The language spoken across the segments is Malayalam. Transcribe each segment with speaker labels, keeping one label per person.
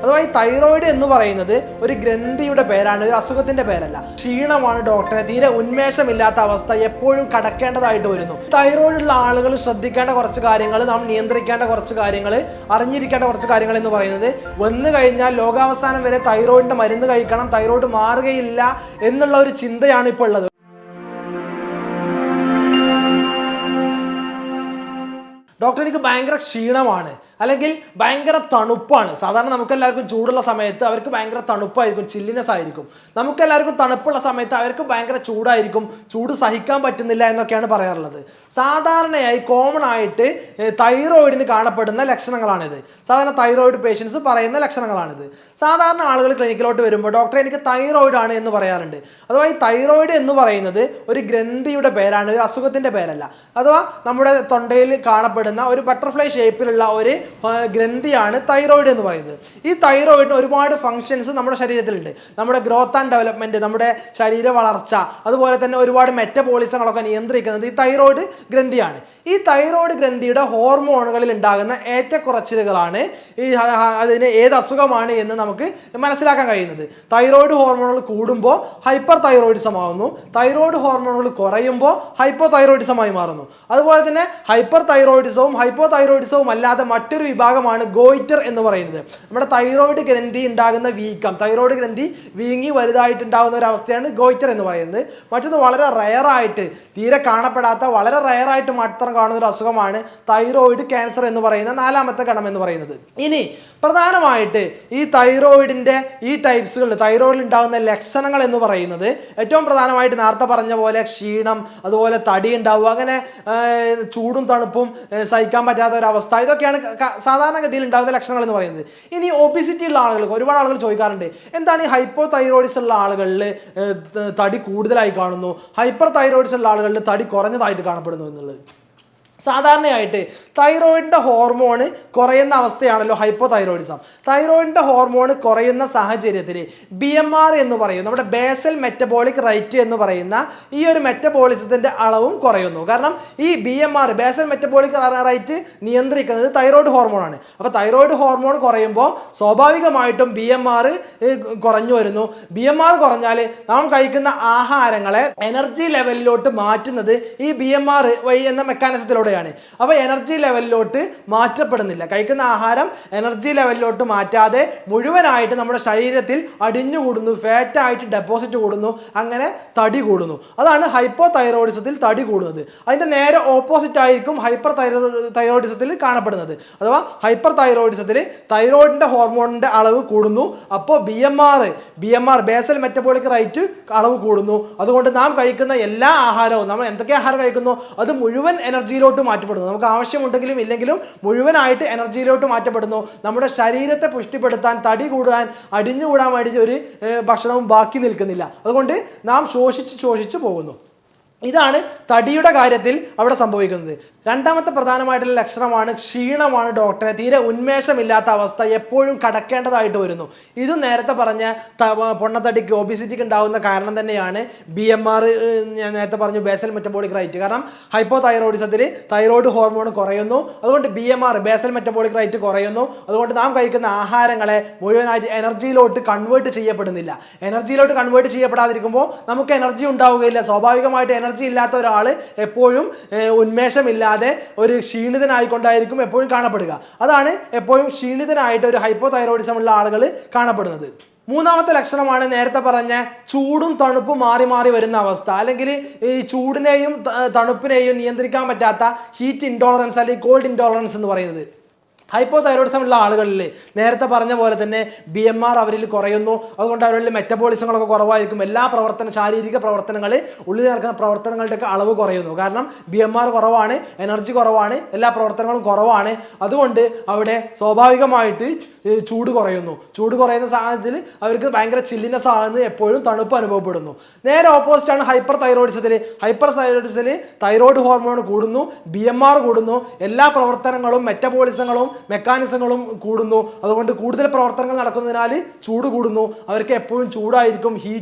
Speaker 1: അഥവാ ഈ തൈറോയിഡ് എന്ന് പറയുന്നത് ഒരു ഗ്രന്ഥിയുടെ പേരാണ്, ഒരു അസുഖത്തിന്റെ പേരല്ല. ക്ഷീണമാണ് ഡോക്ടറെ, തീരെ ഉന്മേഷമില്ലാത്ത അവസ്ഥ എപ്പോഴും കടക്കേണ്ടതായിട്ട് വരുന്നു. തൈറോയിഡ് ഉള്ള ആളുകൾ ശ്രദ്ധിക്കേണ്ട കുറച്ച് കാര്യങ്ങൾ, നാം നിയന്ത്രിക്കേണ്ട കുറച്ച് കാര്യങ്ങൾ, അറിഞ്ഞിരിക്കേണ്ട കുറച്ച് കാര്യങ്ങൾ എന്ന് പറയുന്നത്, വന്നു കഴിഞ്ഞാൽ ലോകാവസാനം വരെ തൈറോയിഡിന്റെ മരുന്ന് കഴിക്കണം, തൈറോയിഡ് മാറുകയില്ല എന്നുള്ള ഒരു ചിന്തയാണ് ഇപ്പോൾ ഉള്ളത്. ഡോക്ടർ എനിക്ക് ഭയങ്കര ക്ഷീണമാണ്, അല്ലെങ്കിൽ ഭയങ്കര തണുപ്പാണ്. സാധാരണ നമുക്കെല്ലാവർക്കും ചൂടുള്ള സമയത്ത് അവർക്ക് ഭയങ്കര തണുപ്പായിരിക്കും, ചില്ലിനെസ് ആയിരിക്കും. നമുക്കെല്ലാവർക്കും തണുപ്പുള്ള സമയത്ത് അവർക്ക് ഭയങ്കര ചൂടായിരിക്കും, ചൂട് സഹിക്കാൻ പറ്റുന്നില്ല എന്നൊക്കെയാണ് പറയാറുള്ളത്. സാധാരണയായി കോമൺ ആയിട്ട് തൈറോയിഡിന് കാണപ്പെടുന്ന ലക്ഷണങ്ങളാണിത്. സാധാരണ തൈറോയിഡ് പേഷ്യൻസ് പറയുന്ന ലക്ഷണങ്ങളാണിത്. സാധാരണ ആളുകൾ ക്ലിനിക്കിലോട്ട് വരുമ്പോൾ ഡോക്ടറെ എനിക്ക് തൈറോയിഡ് ആണ് എന്ന് പറയാറുണ്ട്. അഥവാ ഈ തൈറോയിഡ് എന്ന് പറയുന്നത് ഒരു ഗ്രന്ഥിയുടെ പേരാണ്, ഒരു അസുഖത്തിന്റെ പേരല്ല. അഥവാ നമ്മുടെ തൊണ്ടയിൽ കാണപ്പെടുന്ന ഒരു ബട്ടർഫ്ലൈ ഷേപ്പിലുള്ള ഒരു ഗ്രന്ഥിയാണ് തൈറോയിഡ് എന്ന് പറയുന്നത്. ഈ തൈറോയിഡിന് ഒരുപാട് ഫങ്ഷൻസ് നമ്മുടെ ശരീരത്തിലുണ്ട്. നമ്മുടെ ഗ്രോത്ത് ആൻഡ് ഡെവലപ്മെന്റ്, നമ്മുടെ ശരീര വളർച്ച, അതുപോലെ തന്നെ ഒരുപാട് മെറ്റബോളിസങ്ങളൊക്കെ നിയന്ത്രിക്കുന്നത് ഈ തൈറോയിഡ് ഗ്രന്ഥിയാണ്. ഈ തൈറോയിഡ് ഗ്രന്ഥിയുടെ ഹോർമോണുകളിൽ ഉണ്ടാകുന്ന ഏറ്റക്കുറച്ചിലുകളാണ് അതിന് ഏത് അസുഖമാണ് എന്ന് നമുക്ക് മനസ്സിലാക്കാൻ കഴിയുന്നത്. തൈറോയിഡ് ഹോർമോണുകൾ കൂടുമ്പോൾ ഹൈപ്പർ തൈറോയിഡിസം ആവുന്നു, തൈറോയിഡ് ഹോർമോണുകൾ കുറയുമ്പോൾ ഹൈപ്പോ തൈറോയിഡിസമായി മാറുന്നു. അതുപോലെ തന്നെ ഹൈപ്പർ തൈറോയിഡിസവും ഹൈപ്പോ തൈറോയിഡിസവും അല്ലാതെ മറ്റൊരു വിഭാഗമാണ് ഗോയിറ്റർ എന്ന് പറയുന്നത്. നമ്മുടെ തൈറോയിഡ് ഗ്രന്ഥി ഉണ്ടാകുന്ന വീക്കം, തൈറോയിഡ് ഗ്രന്ഥി വീങ്ങി വലുതായിട്ടുണ്ടാകുന്ന ഒരു അവസ്ഥയാണ് ഗോയിറ്റർ എന്ന് പറയുന്നത്. മറ്റൊന്ന് വളരെ റയറായിട്ട്, തീരെ കാണപ്പെടാത്ത, വളരെ റയറായിട്ട് മാത്രം കാണുന്ന ഒരു അസുഖമാണ് തൈറോയിഡ് ക്യാൻസർ എന്ന് പറയുന്ന നാലാമത്തെ ഗണം എന്ന് പറയുന്നത്. ഇനി പ്രധാനമായിട്ട് ഈ തൈറോയിഡിന്റെ ഈ ടൈപ്സുകൾ, തൈറോയിഡിൽ ഉണ്ടാകുന്ന ലക്ഷണങ്ങൾ എന്ന് പറയുന്നത് ഏറ്റവും പ്രധാനമായിട്ട് നേരത്തെ പറഞ്ഞ പോലെ ക്ഷീണം, അതുപോലെ തടി ഉണ്ടാവുക, അങ്ങനെ ചൂടും തണുപ്പും സഹിക്കാൻ പറ്റാത്ത ഒരു അവസ്ഥ, ഇതൊക്കെയാണ് സാധാരണഗതിയിൽ ഉണ്ടാകുന്ന ലക്ഷണങ്ങൾ എന്ന് പറയുന്നത്. ഇനി ഒബിസിറ്റി ഉള്ള ആളുകൾക്ക് ഒരുപാട് ആളുകൾ ചോദിക്കാറുണ്ട്, എന്താണ് ഈ ഹൈപ്പോ തൈറോയിഡിസ് ഉള്ള ആളുകളിൽ തടി കൂടുതലായി കാണുന്നു, ഹൈപ്പർ തൈറോയിഡിസ് ഉള്ള ആളുകളിൽ തടി കുറഞ്ഞതായിട്ട് കാണപ്പെടുന്നു എന്നുള്ളത്. സാധാരണയായിട്ട് തൈറോയിഡിൻ്റെ ഹോർമോൺ കുറയുന്ന അവസ്ഥയാണല്ലോ ഹൈപ്പോ തൈറോയിഡിസം. തൈറോയിഡിൻ്റെ ഹോർമോൺ കുറയുന്ന സാഹചര്യത്തിൽ BMR എന്ന് പറയും, നമ്മുടെ ബേസൽ മെറ്റബോളിക് റേറ്റ് എന്ന് പറയുന്ന ഈ ഒരു മെറ്റബോളിസത്തിൻ്റെ അളവും കുറയുന്നു. കാരണം ഈ BMR, ബേസൽ മെറ്റബോളിക് റേറ്റ് നിയന്ത്രിക്കുന്നത് തൈറോയിഡ് ഹോർമോണാണ്. അപ്പോൾ തൈറോയിഡ് ഹോർമോൺ കുറയുമ്പോൾ സ്വാഭാവികമായിട്ടും BMR കുറഞ്ഞു വരുന്നു. BMR കുറഞ്ഞാൽ നാം കഴിക്കുന്ന ആഹാരങ്ങളെ എനർജി ലെവലിലോട്ട് മാറ്റുന്നത് ഈ BMR വഴി എന്ന മെക്കാനിസത്തിലൂടെ. അപ്പൊ എനർജി ലെവലിലോട്ട് മാറ്റപ്പെടുന്നില്ല. കഴിക്കുന്ന ആഹാരം എനർജി ലെവലിലോട്ട് മാറ്റാതെ മുഴുവനായിട്ട് നമ്മുടെ ശരീരത്തിൽ അടിഞ്ഞുകൂടുന്നു, ഫാറ്റ് ആയിട്ട് ഡെപ്പോസിറ്റ് കൂടുന്നു, അങ്ങനെ തടി കൂടുന്നു. അതാണ് ഹൈപ്പോ തൈറോയിഡിസത്തിൽ തടി കൂടുന്നത്. അതിന്റെ നേരെ ഓപ്പോസിറ്റ് ആയിരിക്കും ഹൈപ്പർ തൈറോയിഡിസത്തിൽ കാണപ്പെടുന്നത്. അഥവാ ഹൈപ്പർ തൈറോയിഡിസത്തിൽ തൈറോയിഡിന്റെ ഹോർമോണിന്റെ അളവ് കൂടുന്നു, അപ്പോൾ BMR ബേസൽ മെറ്റബോളിക് റേറ്റ് അളവ് കൂടുന്നു. അതുകൊണ്ട് നാം കഴിക്കുന്ന എല്ലാ ആഹാരവും, നമ്മൾ എന്തൊക്കെ ആഹാരം കഴിക്കുന്നു അത് മുഴുവൻ എനർജിയിലോട്ട് മാറ്റപ്പെടുന്നു. നമുക്ക് ആവശ്യമുണ്ടെങ്കിലും ഇല്ലെങ്കിലും മുഴുവനായിട്ട് എനർജിയിലോട്ട് മാറ്റപ്പെടുന്നു. നമ്മുടെ ശരീരത്തെ പുഷ്ടിപ്പെടുത്താൻ, തടി കൂടാൻ, അടിഞ്ഞുകൂടാൻ വേണ്ടി ഒരു ഭക്ഷണവും ബാക്കി നിൽക്കുന്നില്ല. അതുകൊണ്ട് നാം ശോഷിച്ച് പോകുന്നു. ഇതാണ് തടിയുടെ കാര്യത്തിൽ അവിടെ സംഭവിക്കുന്നത്. രണ്ടാമത്തെ പ്രധാനമായിട്ടുള്ള ലക്ഷണമാണ് ക്ഷീണമാണ് ഡോക്ടറെ, തീരെ ഉന്മേഷമില്ലാത്ത അവസ്ഥ എപ്പോഴും കടക്കേണ്ടതായിട്ട് വരുന്നു. ഇതും നേരത്തെ പറഞ്ഞ പൊണ്ണത്തടിക്ക്, ഒബിസിറ്റിക്ക് ഉണ്ടാകുന്ന കാരണം തന്നെയാണ് BMR, ഞാൻ നേരത്തെ പറഞ്ഞു ബേസൽ മെറ്റബോളിക് റേറ്റ്. കാരണം ഹൈപ്പോ തൈറോയിഡിസത്തിൽ തൈറോയിഡ് ഹോർമോൺ കുറയുന്നു, അതുകൊണ്ട് BMR ബേസൽ മെറ്റബോളിക് റേറ്റ് കുറയുന്നു. അതുകൊണ്ട് നാം കഴിക്കുന്ന ആഹാരങ്ങളെ മുഴുവനായിട്ട് എനർജിയിലോട്ട് കൺവേർട്ട് ചെയ്യപ്പെടുന്നില്ല. എനർജിയിലോട്ട് കൺവേർട്ട് ചെയ്യപ്പെടാതിരിക്കുമ്പോൾ നമുക്ക് എനർജി ഉണ്ടാവുകയില്ല. സ്വാഭാവികമായിട്ട് എനർജി ഇല്ലാത്ത ഒരാൾ എപ്പോഴും ഉന്മേഷമില്ലാതെ ഒരു ക്ഷീണിതനായിക്കൊണ്ടായിരിക്കും എപ്പോഴും കാണപ്പെടുക. അതാണ് എപ്പോഴും ക്ഷീണിതനായിട്ട് ഒരു ഹൈപ്പോ തൈറോയിഡിസം ഉള്ള ആളുകൾ കാണപ്പെടുന്നത്. മൂന്നാമത്തെ ലക്ഷണമാണ് നേരത്തെ പറഞ്ഞ ചൂടും തണുപ്പും മാറി മാറി വരുന്ന അവസ്ഥ, അല്ലെങ്കിൽ ഈ ചൂടിനെയും തണുപ്പിനെയും നിയന്ത്രിക്കാൻ പറ്റാത്ത ഹീറ്റ് ഇൻടോളറൻസ് അല്ലെങ്കിൽ കോൾഡ് ഇൻടോളറൻസ് എന്ന് പറയുന്നത്. ഹൈപ്പോ തൈറോയിഡിസം ഉള്ള ആളുകളിൽ നേരത്തെ പറഞ്ഞ പോലെ തന്നെ BMR അവരിൽ കുറയുന്നു. അതുകൊണ്ട് അവരിൽ മെറ്റബോളിസങ്ങളൊക്കെ കുറവായിരിക്കും. എല്ലാ ശാരീരിക പ്രവർത്തനങ്ങൾ, ഉള്ളിൽ നടക്കുന്ന പ്രവർത്തനങ്ങളുടെയൊക്കെ അളവ് കുറയുന്നു. കാരണം BMR കുറവാണ്, എനർജി കുറവാണ്, എല്ലാ പ്രവർത്തനങ്ങളും കുറവാണ്. അതുകൊണ്ട് അവിടെ സ്വാഭാവികമായിട്ട് ചൂട് കുറയുന്നു. ചൂട് കുറയുന്ന സാഹചര്യത്തിൽ അവർക്ക് ഭയങ്കര ചില്ലിനെസ് ആകുന്നു, എപ്പോഴും തണുപ്പ് അനുഭവപ്പെടുന്നു. നേരെ ഓപ്പോസിറ്റ് ആണ് ഹൈപ്പർ തൈറോയിഡിസത്തിൽ. ഹൈപ്പർ തൈറോയിഡിസത്തിൽ തൈറോയിഡ് ഹോർമോൺ കൂടുന്നു, BMR കൂടുന്നു, എല്ലാ പ്രവർത്തനങ്ങളും മെറ്റബോളിസങ്ങളും മെക്കാനിസങ്ങളും കൂടുന്നു. അതുകൊണ്ട് കൂടുതൽ പ്രവർത്തനങ്ങൾ നടക്കുന്നതിനാൽ ചൂട് കൂടുന്നു. അവർക്ക് എപ്പോഴും ചൂടായിരിക്കും,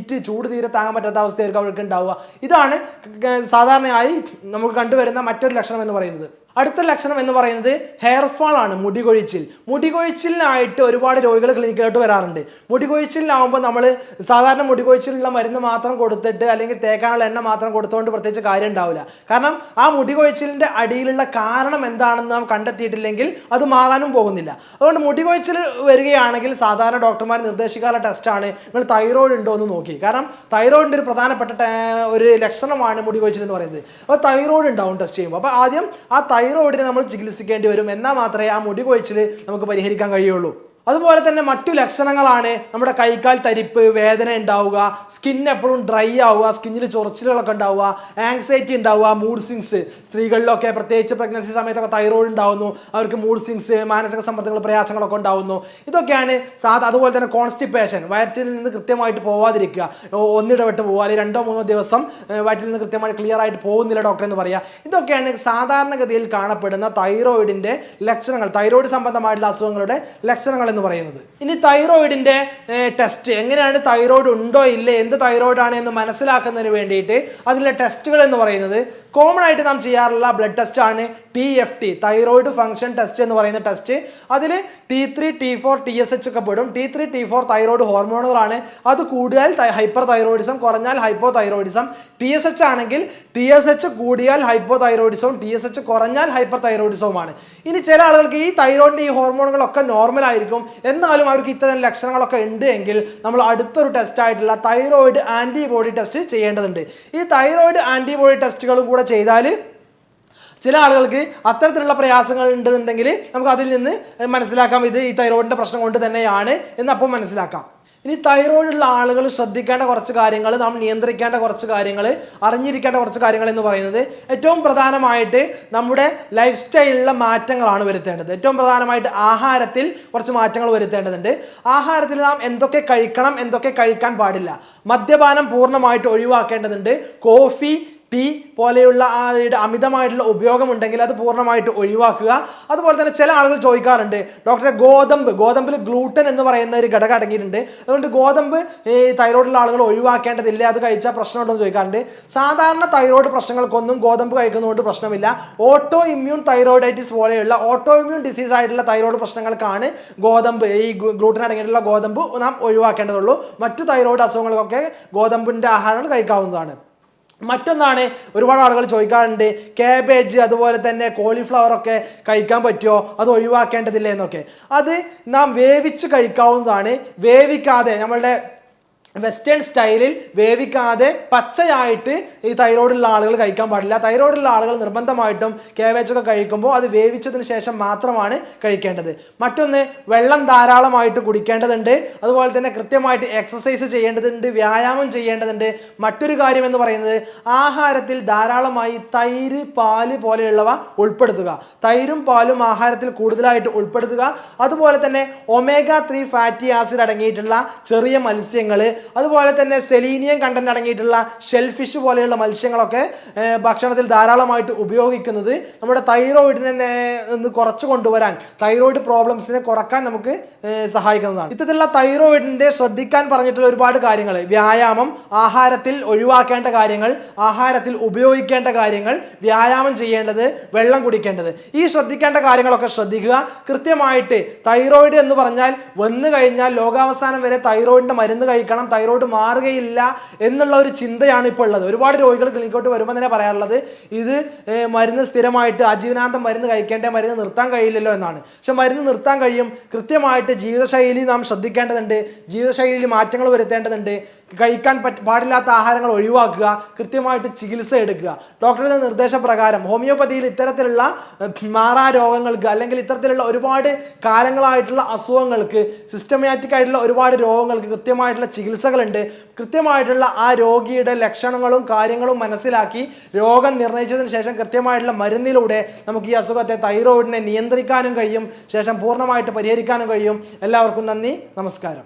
Speaker 1: ചൂട് തീരെ താങ്ങാൻ പറ്റാത്ത അവസ്ഥയായിരിക്കും അവർക്ക് ഉണ്ടാവുക. ഇതാണ് സാധാരണയായി നമുക്ക് കണ്ടുവരുന്ന മറ്റൊരു ലക്ഷണം എന്ന് പറയുന്നത്. അടുത്ത ലക്ഷണം എന്ന് പറയുന്നത് ഹെയർ ഫാൾ ആണ്, മുടികൊഴിച്ചിൽ. മുടികൊഴിച്ചിലിനായിട്ട് ഒരുപാട് രോഗികൾ ക്ലിനിക്കിലോട്ട് വരാറുണ്ട്. മുടികൊഴിച്ചിലിനാവുമ്പോൾ നമ്മൾ സാധാരണ മുടികൊഴിച്ചിലുള്ള മരുന്ന് മാത്രം കൊടുത്തിട്ട് അല്ലെങ്കിൽ തേക്കാനുള്ള എണ്ണ മാത്രം കൊടുത്തുകൊണ്ട് പ്രത്യേകിച്ച് കാര്യം ഉണ്ടാവില്ല. കാരണം ആ മുടികൊഴിച്ചിലിൻ്റെ അടിയിലുള്ള കാരണം എന്താണെന്ന് നാം കണ്ടെത്തിയിട്ടില്ലെങ്കിൽ അത് മാറാനും പോകുന്നില്ല. അതുകൊണ്ട് മുടികൊഴിച്ചിൽ വരികയാണെങ്കിൽ സാധാരണ ഡോക്ടർമാർ നിർദ്ദേശിക്കാനുള്ള ടെസ്റ്റാണ് നിങ്ങൾ തൈറോയ്ഡ് ഉണ്ടോ എന്ന് നോക്കി. കാരണം തൈറോയിഡിൻ്റെ ഒരു പ്രധാനപ്പെട്ട ഒരു ലക്ഷണമാണ് മുടികൊഴിച്ചിൽ എന്ന് പറയുന്നത്. അപ്പോൾ തൈറോയ്ഡ് ഉണ്ടാവും ടെസ്റ്റ് ചെയ്യുമ്പോൾ. അപ്പോൾ ആദ്യം ആ തൈറോയിഡിനെ നമ്മൾ ചികിത്സിക്കേണ്ടി വരും. എന്നാൽ മാത്രമേ ആ മുടികൊഴിച്ചിൽ നമുക്ക് പരിഹരിക്കാൻ കഴിയുള്ളൂ. അതുപോലെ തന്നെ മറ്റു ലക്ഷണങ്ങളാണ് നമ്മുടെ കൈക്കാൽ തരിപ്പ്, വേദന ഉണ്ടാവുക, സ്കിൻ എപ്പോഴും ഡ്രൈ ആവുക, സ്കിന്നിൽ ചൊറിച്ചിലുകളൊക്കെ ഉണ്ടാവുക, ആങ്സൈറ്റി ഉണ്ടാവുക, മൂഡ് സ്വിങ്സ്. സ്ത്രീകളിലൊക്കെ പ്രത്യേകിച്ച് പ്രഗ്നൻസി സമയത്തൊക്കെ തൈറോയ്ഡ് ഉണ്ടാവുന്നു, അവർക്ക് മൂഡ് സ്വിങ്സ്, മാനസിക സമ്മർദ്ദങ്ങൾ, പ്രയാസങ്ങളൊക്കെ ഉണ്ടാവുന്നു. ഇതൊക്കെയാണ് അതുപോലെ തന്നെ കോൺസ്റ്റിപ്പേഷൻ, വയറ്റിൽ നിന്ന് കൃത്യമായിട്ട് പോവാതിരിക്കുക, ഒന്നിടവിട്ട് പോവുക, അല്ലെങ്കിൽ 2-3 ദിവസം വയറ്റിൽ നിന്ന് കൃത്യമായിട്ട് ക്ലിയർ ആയിട്ട് പോകുന്നില്ല ഡോക്ടർ എന്ന് പറയുക. ഇതൊക്കെയാണ് സാധാരണഗതിയിൽ കാണപ്പെടുന്ന തൈറോയിഡിൻ്റെ ലക്ഷണങ്ങൾ, തൈറോയിഡ് സംബന്ധമായിട്ടുള്ള അസുഖങ്ങളുടെ ലക്ഷണങ്ങൾ എന്ന് പറയുന്നത്. ഇനി തൈറോയിഡിന്റെ ടെസ്റ്റ് എങ്ങനെയാണ്, തൈറോയിഡ് ഉണ്ടോ ഇല്ലേ, എന്ത് തൈറോയിഡ് ആണ് എന്ന് മനസ്സിലാക്കുന്നതിന് വേണ്ടിയിട്ട് അതിലെ ടെസ്റ്റുകൾ എന്ന് പറയുന്നത് കോമൺ ആയിട്ട് നാം ചെയ്യാറുള്ള ബ്ലഡ് ടെസ്റ്റ് ആണ് TFT, തൈറോയിഡ് ഫംഗ്ഷൻ ടെസ്റ്റ് എന്ന് പറയുന്ന ടെസ്റ്റ്. അതിൽ T3, T4, TSH ഒക്കെ പെടും. T3, T4 thyroid ഹോർമോണുകളാണ്. അത് കൂടിയാൽ ഹൈപ്പർ തൈറോയിഡിസം, കുറഞ്ഞാൽ ഹൈപ്പോ തൈറോയിഡിസം. TSH ആണെങ്കിൽ TSH കൂടിയാൽ ഹൈപ്പോ തൈറോയിഡിസവും TSH കുറഞ്ഞാൽ ഹൈപ്പർ തൈറോയിഡിസവുമാണ്. ഇനി ചില ആളുകൾക്ക് ഈ തൈറോയിഡിന്റെ ഈ ഹോർമോണുകളൊക്കെ നോർമൽ ആയിരിക്കും, എന്നാലും അവർക്ക് ഇത്തരം ലക്ഷണങ്ങളൊക്കെ ഉണ്ട് എങ്കിൽ നമ്മൾ അടുത്തൊരു ടെസ്റ്റ് ആയിട്ടുള്ള തൈറോയിഡ് ആന്റിബോഡി ടെസ്റ്റ് ചെയ്യേണ്ടതുണ്ട്. ഈ തൈറോയിഡ് ആന്റിബോഡി ടെസ്റ്റുകളും കൂടെ ചെയ്താൽ ചില ആളുകൾക്ക് അത്തരത്തിലുള്ള പ്രയാസങ്ങൾ ഉണ്ടെന്നുണ്ടെങ്കിൽ നമുക്ക് അതിൽ നിന്ന് മനസ്സിലാക്കാം ഇത് ഈ തൈറോയിഡിന്റെ പ്രശ്നം കൊണ്ട് തന്നെയാണ് എന്ന് അപ്പോൾ മനസ്സിലാക്കാം. ഇനി തൈറോയിഡ് ഉള്ള ആളുകൾ ശ്രദ്ധിക്കേണ്ട കുറച്ച് കാര്യങ്ങൾ, നാം നിയന്ത്രിക്കേണ്ട കുറച്ച് കാര്യങ്ങൾ, അറിഞ്ഞിരിക്കേണ്ട കുറച്ച് കാര്യങ്ങൾ എന്ന് പറയുന്നത് ഏറ്റവും പ്രധാനമായിട്ട് നമ്മുടെ ലൈഫ് സ്റ്റൈലിലുള്ള മാറ്റങ്ങളാണ് വരുത്തേണ്ടത്. ഏറ്റവും പ്രധാനമായിട്ട് ആഹാരത്തിൽ കുറച്ച് മാറ്റങ്ങൾ വരുത്തേണ്ടതുണ്ട്. ആഹാരത്തിൽ നാം എന്തൊക്കെ കഴിക്കണം, എന്തൊക്കെ കഴിക്കാൻ പാടില്ല. മദ്യപാനം പൂർണ്ണമായിട്ട് ഒഴിവാക്കേണ്ടതുണ്ട്. കോഫി, ടീ പോലെയുള്ള അമിതമായിട്ടുള്ള ഉപയോഗമുണ്ടെങ്കിൽ അത് പൂർണ്ണമായിട്ട് ഒഴിവാക്കുക. അതുപോലെ തന്നെ ചില ആളുകൾ ചോദിക്കാറുണ്ട്, ഡോക്ടറെ ഗോതമ്പിൽ ഗ്ലൂട്ടൻ എന്ന് പറയുന്ന ഒരു ഘടകം അടങ്ങിയിട്ടുണ്ട്, അതുകൊണ്ട് ഗോതമ്പ് ഈ തൈറോയിഡുള്ള ആളുകൾ ഒഴിവാക്കേണ്ടതില്ല, അത് കഴിച്ചാൽ പ്രശ്നമുണ്ടോ എന്ന് ചോദിക്കാറുണ്ട്. സാധാരണ തൈറോയിഡ് പ്രശ്നങ്ങൾക്കൊന്നും ഗോതമ്പ് കഴിക്കുന്നതുകൊണ്ട് പ്രശ്നമില്ല. ഓട്ടോ ഇമ്മ്യൂൺ തൈറോയിഡൈറ്റിസ് പോലെയുള്ള ഓട്ടോ ഇമ്മ്യൂൺ ഡിസീസ് ആയിട്ടുള്ള തൈറോയിഡ് പ്രശ്നങ്ങൾക്കാണ് ഗോതമ്പ്, ഈ ഗ്ലൂട്ടൻ അടങ്ങിയിട്ടുള്ള ഗോതമ്പ് നാം ഒഴിവാക്കേണ്ടതുള്ളൂ. മറ്റു തൈറോയിഡ് അസുഖങ്ങൾക്കൊക്കെ ഗോതമ്പിൻ്റെ ആഹാരങ്ങൾ കഴിക്കാവുന്നതാണ്. മറ്റൊന്നാണ്, ഒരുപാട് ആളുകൾ ചോദിക്കാറുണ്ട്, കാബേജ് അതുപോലെ തന്നെ കോളിഫ്ലവർ ഒക്കെ കഴിക്കാൻ പറ്റുമോ, അത് ഒഴിവാക്കേണ്ടതില്ല എന്നൊക്കെ. അത് നാം വേവിച്ച് കഴിക്കാവുന്നതാണ്. വേവിക്കാതെ നമ്മളുടെ വെസ്റ്റേൺ സ്റ്റൈലിൽ വേവിക്കാതെ പച്ചയായിട്ട് ഈ തൈറോയിഡുള്ള ആളുകൾ കഴിക്കാൻ പാടില്ല. തൈറോയിഡുള്ള ആളുകൾ നിർബന്ധമായിട്ടും കാബേജൊക്കെ കഴിക്കുമ്പോൾ അത് വേവിച്ചതിന് ശേഷം മാത്രമാണ് കഴിക്കേണ്ടത്. മറ്റൊന്ന്, വെള്ളം ധാരാളമായിട്ട് കുടിക്കേണ്ടതുണ്ട്. അതുപോലെ തന്നെ കൃത്യമായിട്ട് എക്സസൈസ് ചെയ്യേണ്ടതുണ്ട്, വ്യായാമം ചെയ്യേണ്ടതുണ്ട്. മറ്റൊരു കാര്യം എന്ന് പറയുന്നത് ആഹാരത്തിൽ ധാരാളമായി തൈര്, പാല് പോലെയുള്ളവ ഉൾപ്പെടുത്തുക. തൈരും പാലും ആഹാരത്തിൽ കൂടുതലായിട്ട് ഉൾപ്പെടുത്തുക. അതുപോലെ തന്നെ omega-3 ഫാറ്റി ആസിഡ് അടങ്ങിയിട്ടുള്ള ചെറിയ മത്സ്യങ്ങൾ, അതുപോലെ തന്നെ സെലീനിയം കണ്ടന്റ് അടങ്ങിയിട്ടുള്ള ഷെൽഫിഷ് പോലെയുള്ള മത്സ്യങ്ങളൊക്കെ ഭക്ഷണത്തിൽ ധാരാളമായിട്ട് ഉപയോഗിക്കുന്നത് നമ്മുടെ തൈറോയിഡിനെ കുറച്ച് കൊണ്ടുവരാൻ, തൈറോയിഡ് പ്രോബ്ലംസിനെ കുറക്കാൻ നമുക്ക് സഹായിക്കുന്നതാണ്. ഇത്തരത്തിലുള്ള തൈറോയിഡിന്റെ ശ്രദ്ധിക്കാൻ പറഞ്ഞിട്ടുള്ള ഒരുപാട് കാര്യങ്ങൾ, വ്യായാമം, ആഹാരത്തിൽ ഒഴിവാക്കേണ്ട കാര്യങ്ങൾ, ആഹാരത്തിൽ ഉപയോഗിക്കേണ്ട കാര്യങ്ങൾ, വ്യായാമം ചെയ്യേണ്ടത്, വെള്ളം കുടിക്കേണ്ടത്, ഈ ശ്രദ്ധിക്കേണ്ട കാര്യങ്ങളൊക്കെ ശ്രദ്ധിക്കുക. കൃത്യമായിട്ട് തൈറോയിഡ് എന്ന് പറഞ്ഞാൽ വന്നു കഴിഞ്ഞാൽ ലോകാവസാനം വരെ തൈറോയിഡിന്റെ മരുന്ന് കഴിക്കണം, തൈറോയിഡ് മാറുകയില്ല എന്നുള്ള ഒരു ചിന്തയാണ് ഇപ്പോൾ ഉള്ളത്. ഒരുപാട് രോഗികൾ ക്ലിനിക്കോട്ട് വരുമ്പോൾ തന്നെ പറയാറുള്ളത് ഇത് മരുന്ന് സ്ഥിരമായിട്ട് ആജീവനാന്തം മരുന്ന് കഴിക്കേണ്ട, മരുന്ന് നിർത്താൻ കഴിയില്ലല്ലോ എന്നാണ്. പക്ഷെ മരുന്ന് നിർത്താൻ കഴിയും. കൃത്യമായിട്ട് ജീവിതശൈലി നാം ശ്രദ്ധിക്കേണ്ടതുണ്ട്, ജീവിതശൈലിയിൽ മാറ്റങ്ങൾ വരുത്തേണ്ടതുണ്ട്. കഴിക്കാൻ പാടില്ലാത്ത ആഹാരങ്ങൾ ഒഴിവാക്കുക, കൃത്യമായിട്ട് ചികിത്സ എടുക്കുക. ഡോക്ടറുടെ നിർദ്ദേശപ്രകാരം ഹോമിയോപ്പതിയിൽ ഇത്തരത്തിലുള്ള മാറാ രോഗങ്ങൾക്ക് അല്ലെങ്കിൽ ഇത്തരത്തിലുള്ള ഒരുപാട് കാലങ്ങളായിട്ടുള്ള അസുഖങ്ങൾക്ക്, സിസ്റ്റമാറ്റിക് ആയിട്ടുള്ള ഒരുപാട് രോഗങ്ങൾക്ക് കൃത്യമായിട്ടുള്ള ചികിത്സകളുണ്ട്. കൃത്യമായിട്ടുള്ള ആ രോഗിയുടെ ലക്ഷണങ്ങളും കാര്യങ്ങളും മനസ്സിലാക്കി രോഗം നിർണയിച്ചതിന് ശേഷം കൃത്യമായിട്ടുള്ള മരുന്നിലൂടെ നമുക്ക് ഈ അസുഖത്തെ, തൈറോയിഡിനെ നിയന്ത്രിക്കാനും കഴിയും, ശേഷം പൂർണ്ണമായിട്ട് പരിഹരിക്കാനും കഴിയും. എല്ലാവർക്കും നന്ദി, നമസ്കാരം.